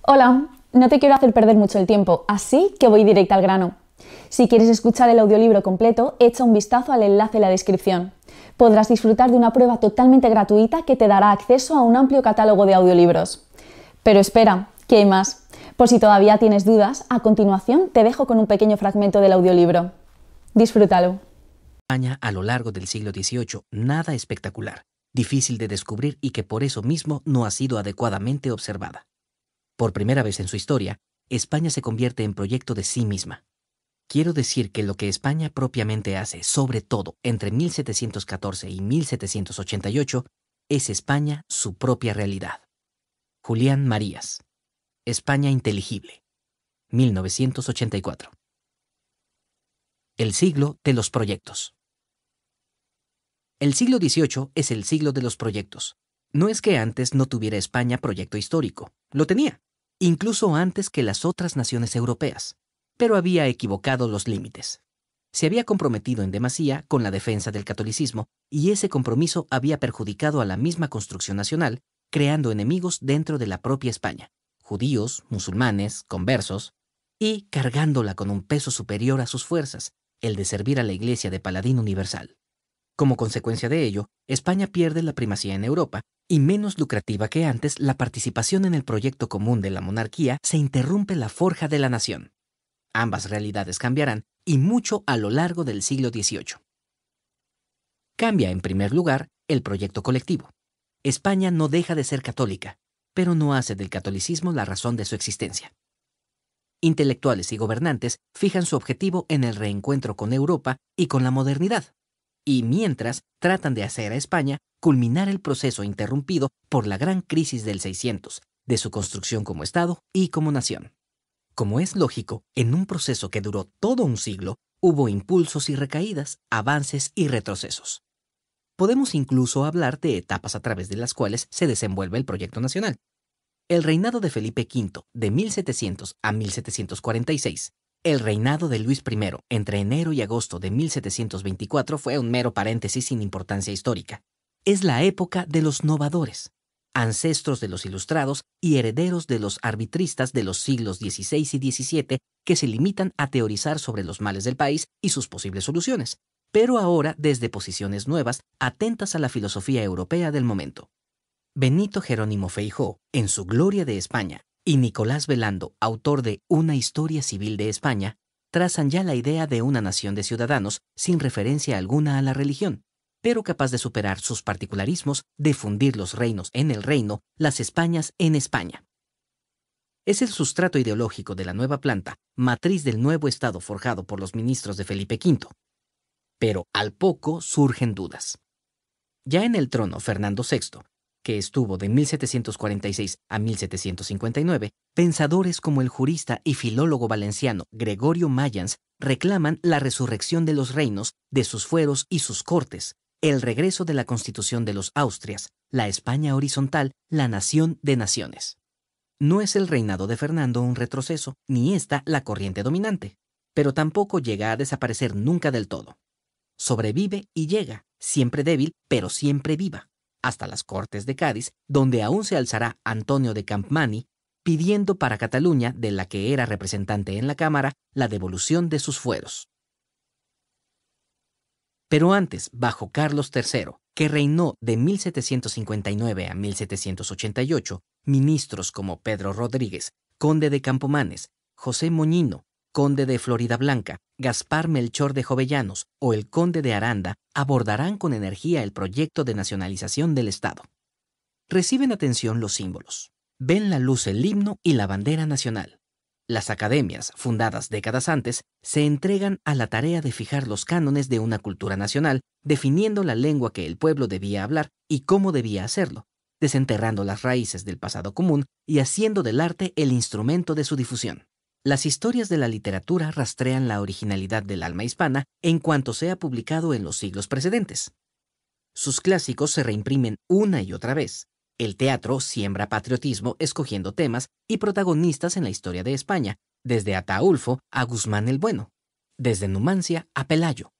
Hola, no te quiero hacer perder mucho el tiempo, así que voy directa al grano. Si quieres escuchar el audiolibro completo, echa un vistazo al enlace en la descripción. Podrás disfrutar de una prueba totalmente gratuita que te dará acceso a un amplio catálogo de audiolibros. Pero espera, que hay más. Por si todavía tienes dudas, a continuación te dejo con un pequeño fragmento del audiolibro. Disfrútalo. España a lo largo del siglo XVIII nada espectacular, difícil de descubrir y que por eso mismo no ha sido adecuadamente observada. Por primera vez en su historia, España se convierte en proyecto de sí misma. Quiero decir que lo que España propiamente hace, sobre todo entre 1714 y 1788, es España su propia realidad. Julián Marías. España inteligible. 1984. El siglo de los proyectos. El siglo XVIII es el siglo de los proyectos. No es que antes no tuviera España proyecto histórico, lo tenía, incluso antes que las otras naciones europeas, pero había equivocado los límites. Se había comprometido en demasía con la defensa del catolicismo y ese compromiso había perjudicado a la misma construcción nacional, creando enemigos dentro de la propia España, judíos, musulmanes, conversos, y cargándola con un peso superior a sus fuerzas, el de servir a la Iglesia de Paladín Universal. Como consecuencia de ello, España pierde la primacía en Europa y, menos lucrativa que antes, la participación en el proyecto común de la monarquía se interrumpe la forja de la nación. Ambas realidades cambiarán y mucho a lo largo del siglo XVIII. Cambia, en primer lugar, el proyecto colectivo. España no deja de ser católica, pero no hace del catolicismo la razón de su existencia. Intelectuales y gobernantes fijan su objetivo en el reencuentro con Europa y con la modernidad, y mientras tratan de hacer a España culminar el proceso interrumpido por la gran crisis del 600, de su construcción como Estado y como nación. Como es lógico, en un proceso que duró todo un siglo, hubo impulsos y recaídas, avances y retrocesos. Podemos incluso hablar de etapas a través de las cuales se desenvuelve el proyecto nacional. El reinado de Felipe V, de 1700 a 1746, el reinado de Luis I, entre enero y agosto de 1724, fue un mero paréntesis sin importancia histórica. Es la época de los novadores, ancestros de los ilustrados y herederos de los arbitristas de los siglos XVI y XVII que se limitan a teorizar sobre los males del país y sus posibles soluciones, pero ahora desde posiciones nuevas, atentas a la filosofía europea del momento. Benito Jerónimo Feijóo, en su Gloria de España, y Nicolás Velando, autor de Una historia civil de España, trazan ya la idea de una nación de ciudadanos sin referencia alguna a la religión, pero capaz de superar sus particularismos, de fundir los reinos en el reino, las Españas en España. Es el sustrato ideológico de la nueva planta, matriz del nuevo Estado forjado por los ministros de Felipe V. Pero al poco surgen dudas. Ya en el trono Fernando VI, que estuvo de 1746 a 1759, pensadores como el jurista y filólogo valenciano Gregorio Mayans reclaman la resurrección de los reinos, de sus fueros y sus cortes, el regreso de la Constitución de los Austrias, la España horizontal, la nación de naciones. No es el reinado de Fernando un retroceso, ni esta la corriente dominante, pero tampoco llega a desaparecer nunca del todo. Sobrevive y llega, siempre débil, pero siempre viva, hasta las Cortes de Cádiz, donde aún se alzará Antonio de Campmany, pidiendo para Cataluña, de la que era representante en la Cámara, la devolución de sus fueros. Pero antes, bajo Carlos III, que reinó de 1759 a 1788, ministros como Pedro Rodríguez, conde de Campomanes, José Moñino, conde de Floridablanca, Gaspar Melchor de Jovellanos o el conde de Aranda abordarán con energía el proyecto de nacionalización del Estado. Reciben atención los símbolos. Ven la luz el himno y la bandera nacional. Las academias, fundadas décadas antes, se entregan a la tarea de fijar los cánones de una cultura nacional, definiendo la lengua que el pueblo debía hablar y cómo debía hacerlo, desenterrando las raíces del pasado común y haciendo del arte el instrumento de su difusión. Las historias de la literatura rastrean la originalidad del alma hispana en cuanto sea publicado en los siglos precedentes. Sus clásicos se reimprimen una y otra vez. El teatro siembra patriotismo escogiendo temas y protagonistas en la historia de España, desde Ataulfo a Guzmán el Bueno, desde Numancia a Pelayo.